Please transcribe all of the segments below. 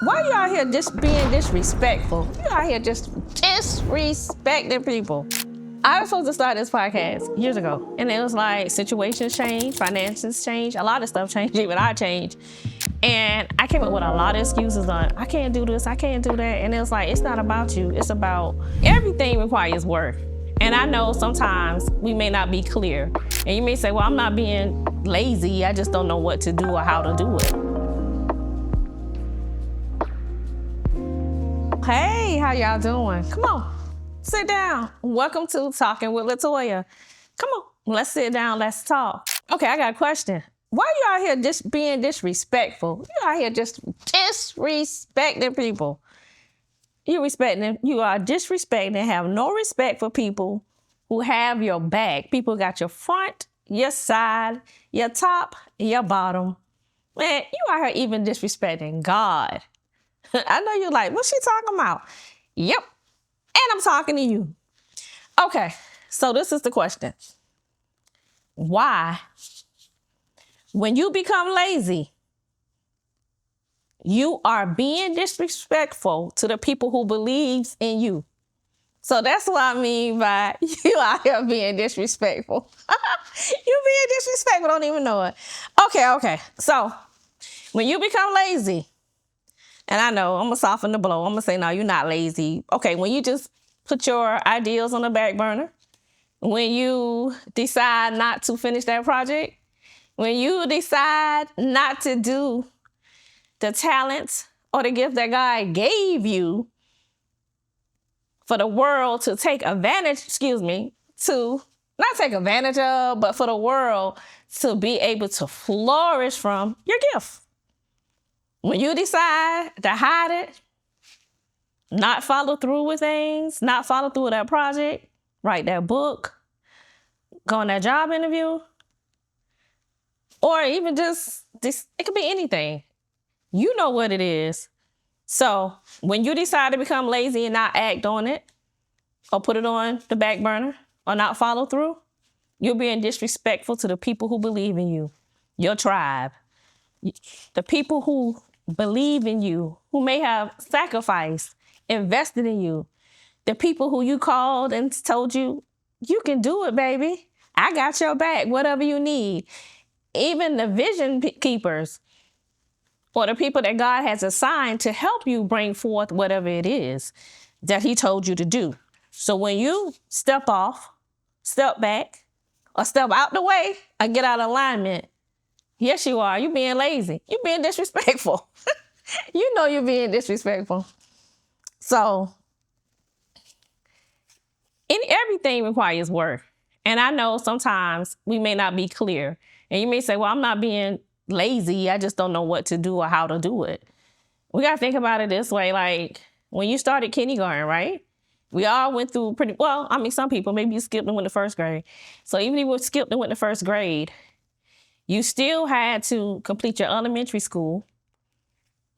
Why you out here just being disrespectful? You out here just disrespecting people. I was supposed to start this podcast years ago, and it was like situations change, finances change, a lot of stuff changed, even I changed. And I came up with a lot of excuses on, I can't do this, I can't do that. And it was like, it's not about you, it's about everything requires work. And I know sometimes we may not be clear. And you may say, well, I'm not being lazy, I just don't know what to do or how to do it. Hey, how y'all doing? Come on, sit down. Welcome to Talkin with LaToya. Come on, let's sit down, let's talk. Okay, I got a question. Why you out here just being disrespectful? You out here just disrespecting people. You are disrespecting and have no respect for people who have your back. People got your front, your side, your top, your bottom. Man, you out here even disrespecting God. I know you're like, what's she talking about? Yep, and I'm talking to you. Okay, so this is the question. Why, when you become lazy, you are being disrespectful to the people who believes in you? So that's what I mean by you out here being disrespectful. You being disrespectful, don't even know it. Okay. So when you become lazy, and I know I'm gonna soften the blow. I'm gonna say, no, you're not lazy. Okay, when you just put your ideals on the back burner, when you decide not to finish that project, when you decide not to do the talent or the gift that God gave you for the world to take advantage, to not take advantage of, but for the world to be able to flourish from your gift. When you decide to hide it, not follow through with things, not follow through with that project, write that book, go on that job interview, or even just this, it could be anything. You know what it is. So when you decide to become lazy and not act on it, or put it on the back burner, or not follow through, you're being disrespectful to the people who believe in you, your tribe, the people who believe in you, who may have sacrificed, invested in you, the people who you called and told you, you can do it, baby. I got your back, whatever you need. Even the vision keepers or the people that God has assigned to help you bring forth whatever it is that he told you to do. So when you step off, step back, or step out the way, or get out of alignment, yes, you are. You're being lazy. You're being disrespectful. You know you're being disrespectful. So everything requires work. And I know sometimes we may not be clear. And you may say, well, I'm not being lazy. I just don't know what to do or how to do it. We got to think about it this way. Like when you started kindergarten, right? We all went through some people, maybe you skipped and went to first grade. So even if you skipped and went to first grade, you still had to complete your elementary school,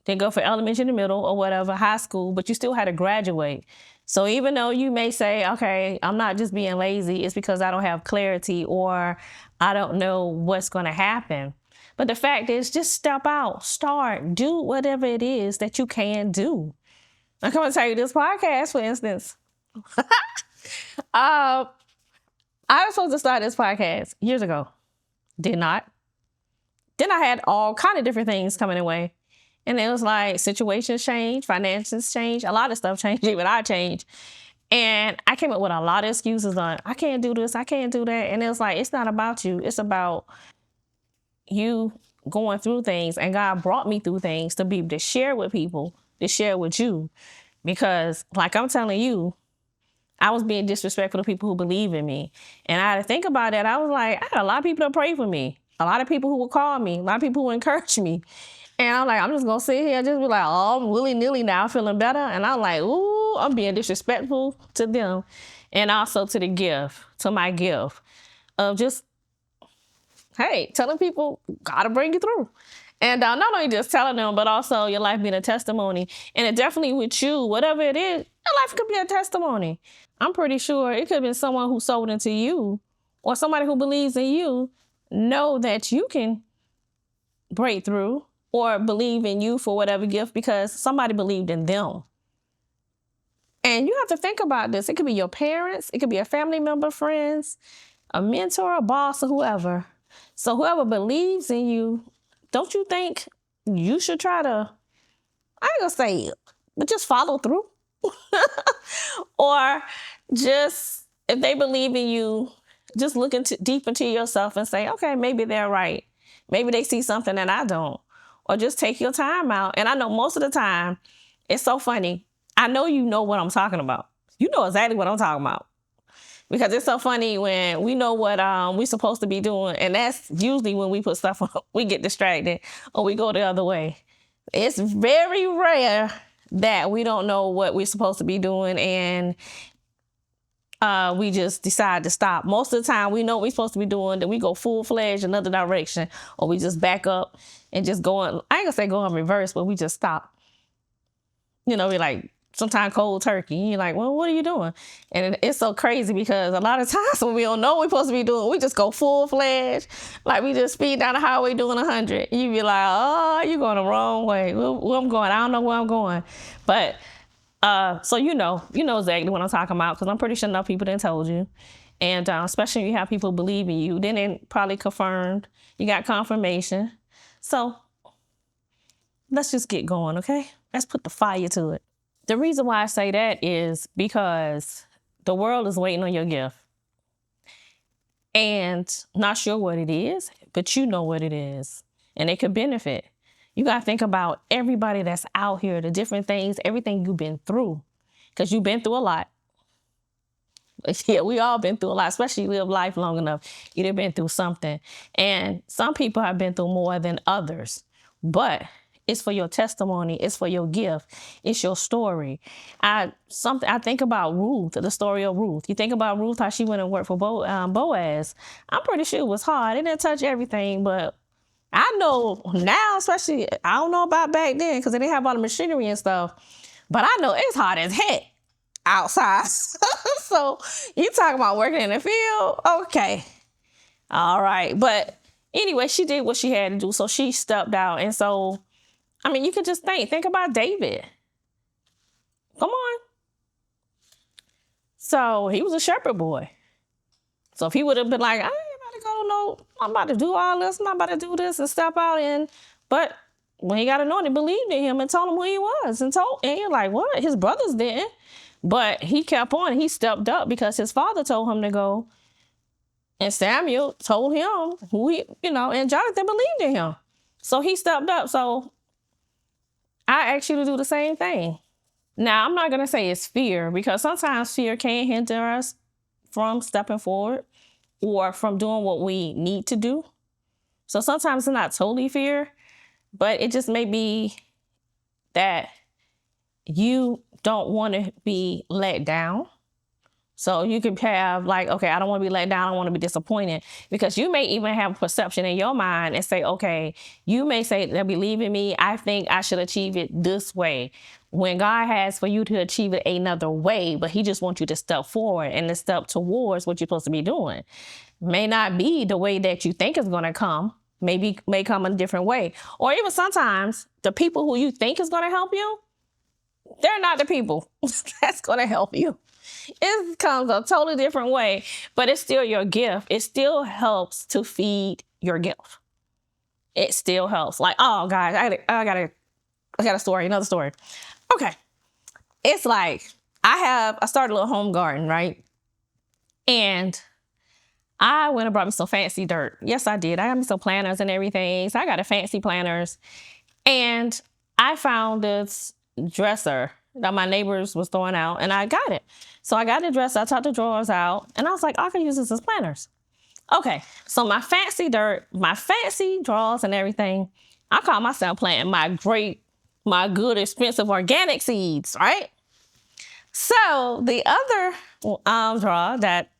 then go for elementary in the middle or whatever, high school, but you still had to graduate. So even though you may say, okay, I'm not just being lazy, it's because I don't have clarity or I don't know what's going to happen. But the fact is, just step out, start, do whatever it is that you can do. I'm going to tell you this podcast, for instance. I was supposed to start this podcast years ago. Did not. Then I had all kind of different things coming away. And it was like situations change, finances change, a lot of stuff changed, even I changed. And I came up with a lot of excuses on, I can't do this, I can't do that. And it was like, it's not about you. It's about you going through things. And God brought me through things to be able to share with people, to share with you. Because like I'm telling you, I was being disrespectful to people who believe in me. And I had to think about that. I was like, I had a lot of people that pray for me. A lot of people who would call me. A lot of people who encourage me. And I'm like, I'm just going to sit here and just be like, oh, I'm willy-nilly now, feeling better. And I'm like, ooh, I'm being disrespectful to them. And also to the gift, to my gift of just, hey, telling people, God to bring you through. And not only just telling them, but also your life being a testimony. And it definitely with you, whatever it is, your life could be a testimony. I'm pretty sure it could have been someone who sold into you or somebody who believes in you, know that you can break through. or believe in you for whatever gift because somebody believed in them. And you have to think about this. It could be your parents, it could be a family member, friends, a mentor, a boss, or whoever. So whoever believes in you, don't you think you should try to, I ain't gonna say it, but just follow through? Or just, if they believe in you, just look deep into yourself and say, okay, maybe they're right. Maybe they see something that I don't. Or just take your time out. And I know most of the time, it's so funny. I know you know what I'm talking about. You know exactly what I'm talking about. Because it's so funny when we know what we're supposed to be doing. And that's usually when we put stuff on, we get distracted or we go the other way. It's very rare that we don't know what we're supposed to be doing and we just decide to stop. Most of the time, we know what we're supposed to be doing, then we go full-fledged another direction, or we just back up and just go on, I ain't gonna say go in reverse, but we just stop. You know, we're like, sometimes cold turkey. You're like, well, what are you doing? And it's so crazy because a lot of times when we don't know what we're supposed to be doing, we just go full-fledged. Like we just speed down the highway doing 100. You be like, oh, you're going the wrong way. Where I'm going, I don't know where I'm going. But so you know exactly what I'm talking about because I'm pretty sure enough people done told you. And especially when you have people believe in you, then it probably confirmed. You got confirmation. So let's just get going, okay? Let's put the fire to it. The reason why I say that is because the world is waiting on your gift. And not sure what it is, but you know what it is. And it could benefit. You got to think about everybody that's out here, the different things, everything you've been through. Because you've been through a lot. Yeah, we all been through a lot, especially live life long enough. You've been through something. And some people have been through more than others. But it's for your testimony. It's for your gift. It's your story. I think about Ruth, the story of Ruth. You think about Ruth, how she went and worked for Boaz. I'm pretty sure it was hard. It didn't touch everything, but I know now, especially, I don't know about back then because they didn't have all the machinery and stuff, but I know it's hard as heck outside. So you talking about working in the field? Okay. All right. But anyway, she did what she had to do. So she stepped out. And so, I mean, you could just think about David. Come on. So he was a shepherd boy. So if he would have been like, I ain't about to go, no, I'm about to do all this, I'm about to do this and step out in. But when he got anointed, believed in him and told him who he was and you're like, what? His brothers didn't. But he kept on. He stepped up because his father told him to go. And Samuel told him who and Jonathan believed in him. So he stepped up. So I ask you to do the same thing. Now, I'm not going to say it's fear because sometimes fear can hinder us from stepping forward or from doing what we need to do. So sometimes it's not totally fear, but it just may be that you don't want to be let down. So you could have like, okay, I don't want to be let down. I don't want to be disappointed because you may even have a perception in your mind and say, okay, you may say, they believe in me. I think I should achieve it this way. When God has for you to achieve it another way, but he just wants you to step forward and to step towards what you're supposed to be doing. May not be the way that you think is going to come. May come a different way. Or even sometimes the people who you think is going to help you, they're not the people that's going to help you. It comes a totally different way, but it's still your gift. It still helps to feed your gift. It still helps. Like, oh, guys, I got a story, another story. Okay. It's like, I started a little home garden, right? And I went and brought me some fancy dirt. Yes, I did. I got me some planters and everything. So I got a fancy planters. And I found this dresser that my neighbors was throwing out, and I got it. So I got the dresser, I took the drawers out, and I was like, I can use this as planters. Okay, so my fancy dirt, my fancy drawers and everything, I call myself planting my good, expensive organic seeds, right? So the other drawer that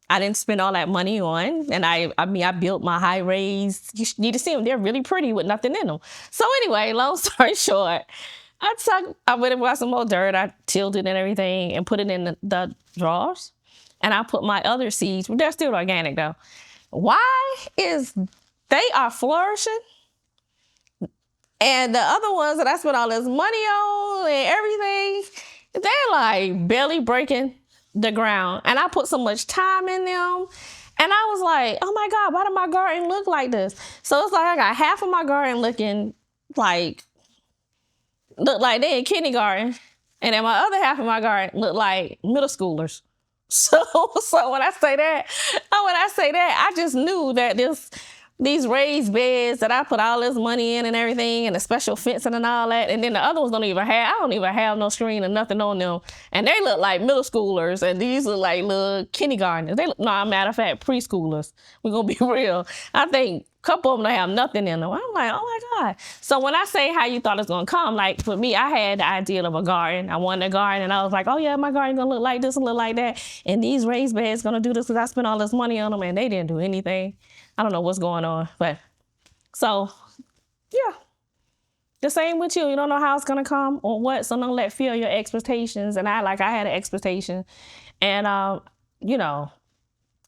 I didn't spend all that money on, and I built my high raised. You need to see them; they're really pretty with nothing in them. So anyway, long story short, I went and bought some more dirt. I tilled it and everything, and put it in the drawers. And I put my other seeds. They're still organic though. Why is they are flourishing? And the other ones that I spent all this money on and everything, they're like barely breaking the ground. And I put so much time in them. And I was like, oh my God, why did my garden look like this? So it's like I got half of my garden looking like, look like they in kindergarten. And then my other half of my garden look like middle schoolers. So when I say that, I just knew that these raised beds that I put all this money in and everything, and the special fencing and all that, and then the other ones I don't even have no screen or nothing on them, and they look like middle schoolers, and these look like little kindergartners. No, matter of fact, preschoolers. We're gonna be real. I think a couple of them don't have nothing in them. I'm like, oh my God. So when I say how you thought it's gonna come, like for me, I had the idea of a garden. I wanted a garden, and I was like, oh yeah, my garden gonna look like this and look like that, and these raised beds gonna do this because I spent all this money on them, and they didn't do anything. I don't know what's going on, but so yeah, the same with you. You don't know how it's gonna come or what, so don't let fear your expectations. And I had an expectation, and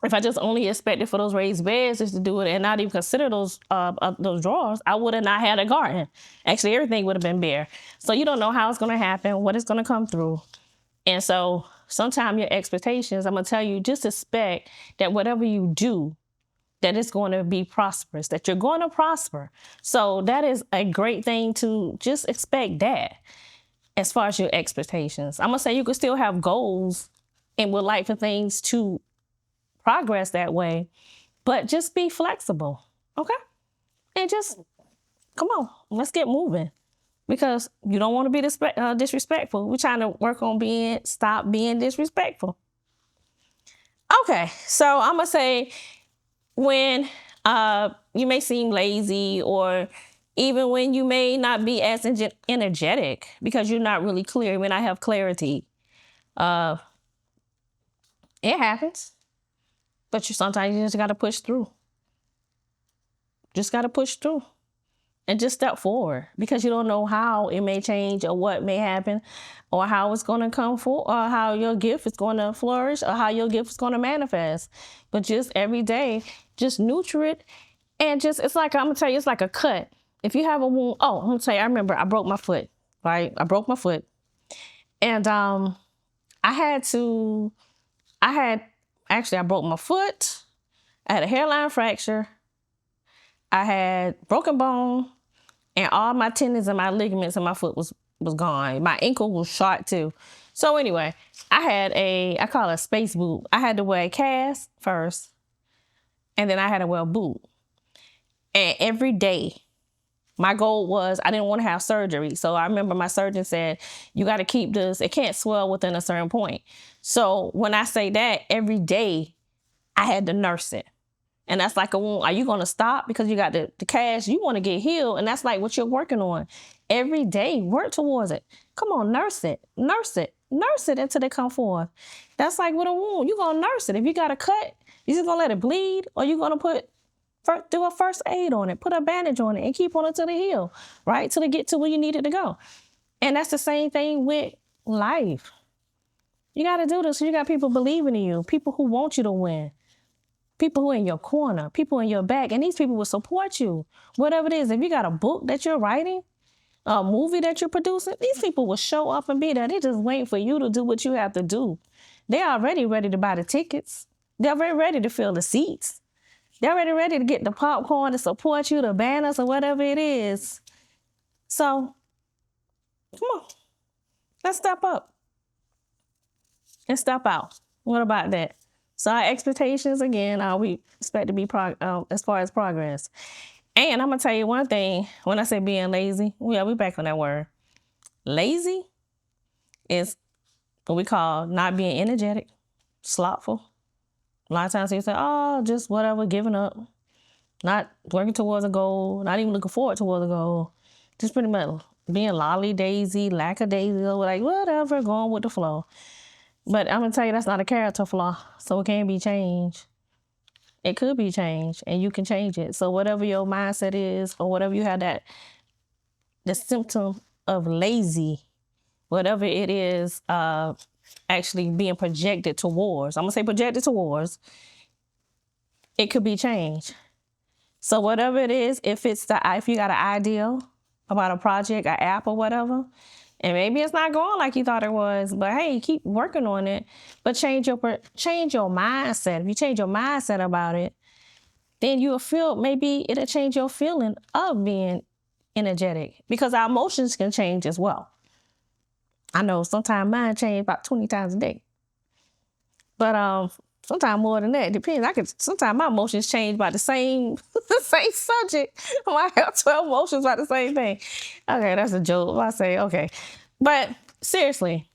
if I just only expected for those raised beds just to do it and not even consider those drawers, I would have not had a garden. Actually, everything would have been bare. So you don't know how it's gonna happen, what it's gonna come through, and so sometimes your expectations. I'm gonna tell you, just expect that whatever you do, that it's going to be prosperous, that you're going to prosper. So that is a great thing to just expect that as far as your expectations. I'm going to say you could still have goals and would like for things to progress that way, but just be flexible, okay? And just, come on, let's get moving, because you don't want to be disrespectful. We're trying to work on stop being disrespectful. Okay, so I'm going to say, when you may seem lazy, or even when you may not be as energetic because you're not really clear, you may not have clarity. It happens, but sometimes you just got to push through. Just got to push through and just step forward, because you don't know how it may change or what may happen or how it's going to come forth or how your gift is going to flourish or how your gift is going to manifest. But just every day, just nurture it. And just, it's like, I'm going to tell you, it's like a cut. If you have a wound, I'm going to tell you, I remember I broke my foot, right? I broke my foot. And I broke my foot. I had a hairline fracture. I had broken bone, and all my tendons and my ligaments in my foot was gone. My ankle was shot too. So anyway, I call it a space boot. I had to wear a cast first, and then I had to wear a boot. And every day, my goal was, I didn't want to have surgery. So I remember my surgeon said, you got to keep this. It can't swell within a certain point. So when I say that, every day I had to nurse it. And that's like a wound. Are you going to stop because you got the cast? You want to get healed. And that's like what you're working on. Every day, work towards it. Come on, nurse it. Nurse it. Nurse it until they come forth. That's like with a wound. You're going to nurse it. If you got a cut, you just going to let it bleed, or you're going to do a first aid on it, put a bandage on it, and keep on it till it heal, right? Till it get to where you need it to go. And that's the same thing with life. You got to do this. You got people believing in you, people who want you to win, people who are in your corner, people in your back, and these people will support you. Whatever it is, if you got a book that you're writing, a movie that you're producing, these people will show up and be there. They just waiting for you to do what you have to do. They're already ready to buy the tickets. They're already ready to fill the seats. They're already ready to get the popcorn to support you, the banners, or whatever it is. So, come on. Let's step up and step out. What about that? So our expectations, again, we expect to be as far as progress. And I'm going to tell you one thing. When I say being lazy, we back on that word. Lazy is what we call not being energetic, slothful. A lot of times people say, just whatever, giving up, not working towards a goal, not even looking forward towards a goal. Just pretty much being lolly-daisy, lackadaisical, like whatever, going with the flow. But I'm going to tell you, that's not a character flaw, so it can't be changed. It could be changed, and you can change it. So whatever your mindset is, or whatever you have the symptom of lazy, whatever it is, actually being projected towards, I'm going to say projected towards, it could be changed. So whatever it is, if you got an ideal, about a project, an app or whatever, and maybe it's not going like you thought it was, but hey, keep working on it. But change your mindset. If you change your mindset about it, then you'll feel, maybe it'll change your feeling of being energetic, because our emotions can change as well. I know sometimes mine change about 20 times a day. But sometimes more than that. It depends. Sometimes my emotions change by the same same subject. I might have 12 emotions about the same thing. Okay, that's a joke. I say, okay. But seriously,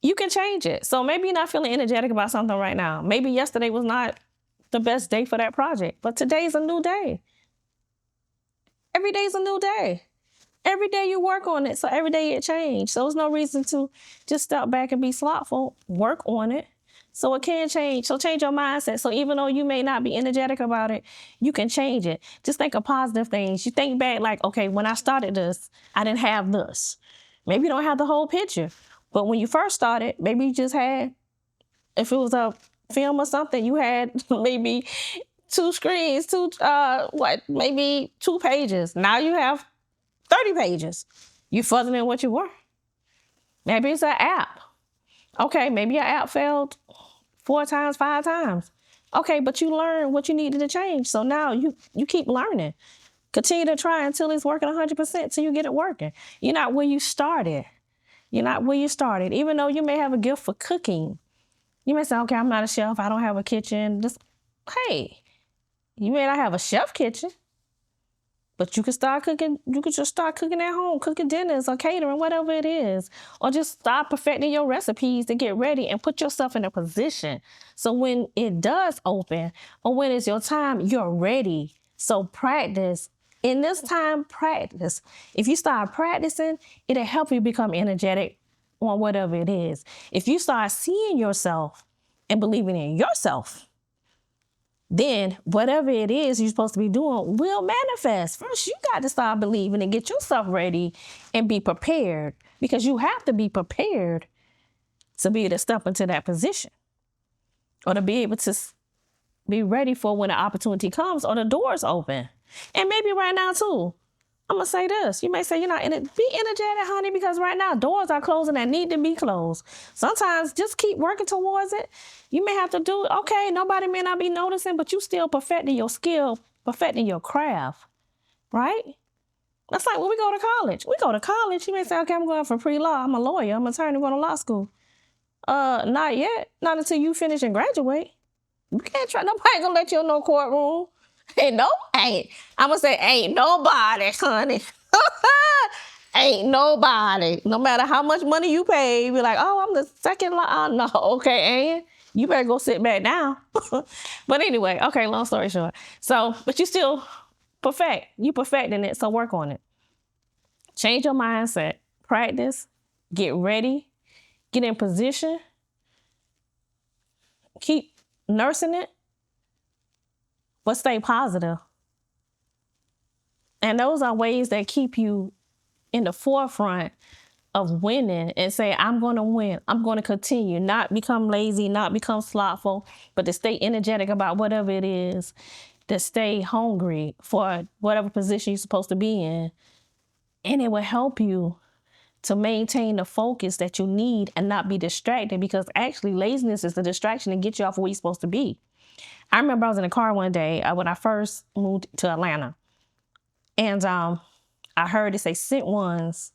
you can change it. So maybe you're not feeling energetic about something right now. Maybe yesterday was not the best day for that project, but today's a new day. Every day's a new day. Every day you work on it, so every day it changes. So there's no reason to just step back and be slothful. Work on it so it can change. So change your mindset. So even though you may not be energetic about it, you can change it. Just think of positive things. You think back like, okay, when I started this, I didn't have this. Maybe you don't have the whole picture. But when you first started, maybe you just had, if it was a film or something, you had maybe 2 screens, maybe 2 pages. Now you have 30 pages. You further than what you were. Maybe it's an app. Okay, maybe your app failed 4 times, 5 times. Okay, but you learned what you needed to change. So now you keep learning. Continue to try until it's working 100%, till you get it working. You're not where you started. You're not where you started. Even though you may have a gift for cooking. You may say, okay, I'm not a chef. I don't have a kitchen. Hey, you may not have a chef kitchen, but you can start cooking. You can just start cooking at home, cooking dinners or catering, whatever it is. Or just start perfecting your recipes to get ready and put yourself in a position. So when it does open or when it's your time, you're ready. So practice. In this time, practice. If you start practicing, it'll help you become energetic on whatever it is. If you start seeing yourself and believing in yourself, then whatever it is you're supposed to be doing will manifest. First, you got to start believing and get yourself ready and be prepared, because you have to be prepared to be able to step into that position or to be able to be ready for when the opportunity comes or the doors open. And maybe right now too, I'm going to say this. You may say, you're not in it. Be energetic, honey, because right now doors are closing that need to be closed. Sometimes just keep working towards it. You may have to do, okay, nobody may not be noticing, but you still perfecting your skill, perfecting your craft, right? That's like when we go to college. We go to college, you may say, okay, I'm going for pre-law. I'm a lawyer. I'm an attorney going to law school. Not yet. Not until you finish and graduate. You can't try. Nobody gonna let you in no courtroom. I'm gonna say, ain't nobody, honey. Ain't nobody. No matter how much money you pay, be like, oh, I'm the second law. No, okay, and you better go sit back down. But anyway, okay, long story short. So, but you still you perfecting it, so work on it. Change your mindset. Practice. Get ready. Get in position. Keep nursing it. But stay positive. And those are ways that keep you in the forefront of winning and say, I'm going to win. I'm going to continue, not become lazy, not become slothful, but to stay energetic about whatever it is, to stay hungry for whatever position you're supposed to be in. And it will help you to maintain the focus that you need and not be distracted, because actually laziness is the distraction to get you off where you're supposed to be. I remember I was in a car one day when I first moved to Atlanta. And I heard it say sent ones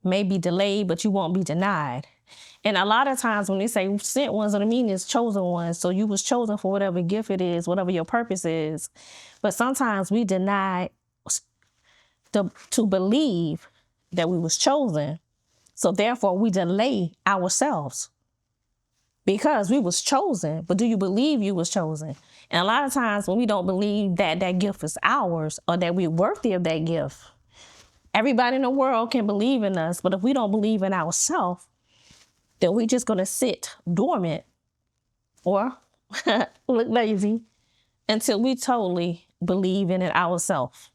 may be delayed, but you won't be denied. And a lot of times when they say sent ones, what I mean is chosen ones. So you was chosen for whatever gift it is, whatever your purpose is. But sometimes we deny to believe that we was chosen. So therefore we delay ourselves because we was chosen. But do you believe you was chosen? And a lot of times when we don't believe that that gift is ours or that we're worthy of that gift, everybody in the world can believe in us. But if we don't believe in ourselves, then we're just going to sit dormant or look lazy until we totally believe in it ourselves.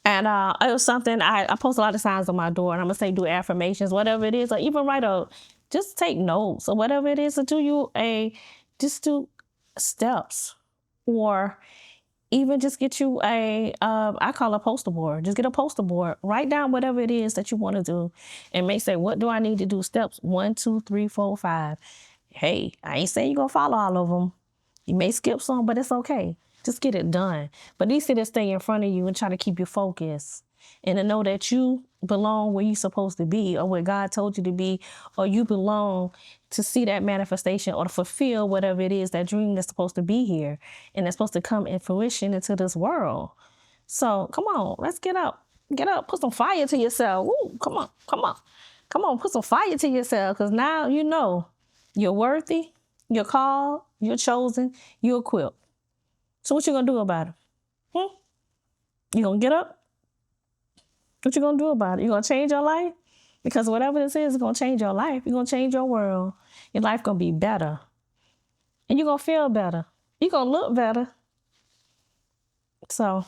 And it was something I post a lot of signs on my door, and I'm going to say do affirmations, whatever it is, or even just take notes or whatever it is, or just do steps, or even just get you I call a poster board. Just get a poster board. Write down whatever it is that you want to do, and make say, what do I need to do? Steps 1, 2, 3, 4, 5. Hey, I ain't saying you're gonna follow all of them. You may skip some, but it's okay. Just get it done. But these things stay in front of you and try to keep you focused. And to know that you belong where you're supposed to be, or where God told you to be, or you belong to see that manifestation or to fulfill whatever it is, that dream that's supposed to be here and that's supposed to come in fruition into this world. So come on, let's get up. Get up, put some fire to yourself. Woo, come on, come on. Come on, put some fire to yourself, because now you know you're worthy, you're called, you're chosen, you're equipped. So what you gonna do about it? You gonna get up? What you gonna do about it? You gonna change your life? Because whatever this is gonna change your life. You're gonna change your world. Your life gonna be better. And you're gonna feel better. You're gonna look better. So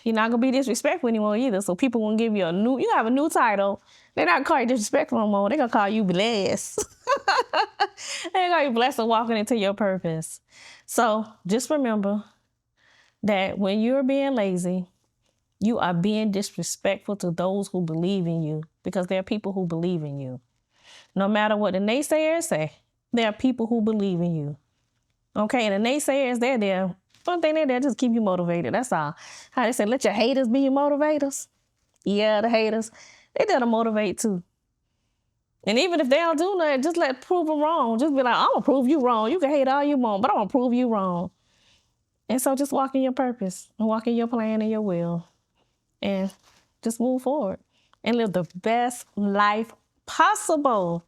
you're not gonna be disrespectful anymore either. So people won't give you you have a new title. They're not gonna call you disrespectful no more. They're gonna call you blessed. They're gonna call you blessed and walking into your purpose. So just remember that when you're being lazy, you are being disrespectful to those who believe in you, because there are people who believe in you. No matter what the naysayers say, there are people who believe in you. Okay, and the naysayers, they're there. One thing they're there just keep you motivated. That's all. How they say, let your haters be your motivators. Yeah, the haters, they there to motivate too. And even if they don't do nothing, just prove them wrong. Just be like, I'm gonna prove you wrong. You can hate all you want, but I'm gonna prove you wrong. And so just walk in your purpose and walk in your plan and your will. And just move forward and live the best life possible.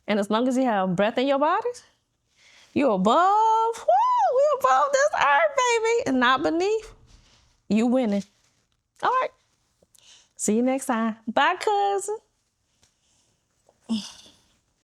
And as long as you have breath in your body, you're above. Woo, we above this earth, baby, and not beneath. You winning. All right. See you next time. Bye, cousin.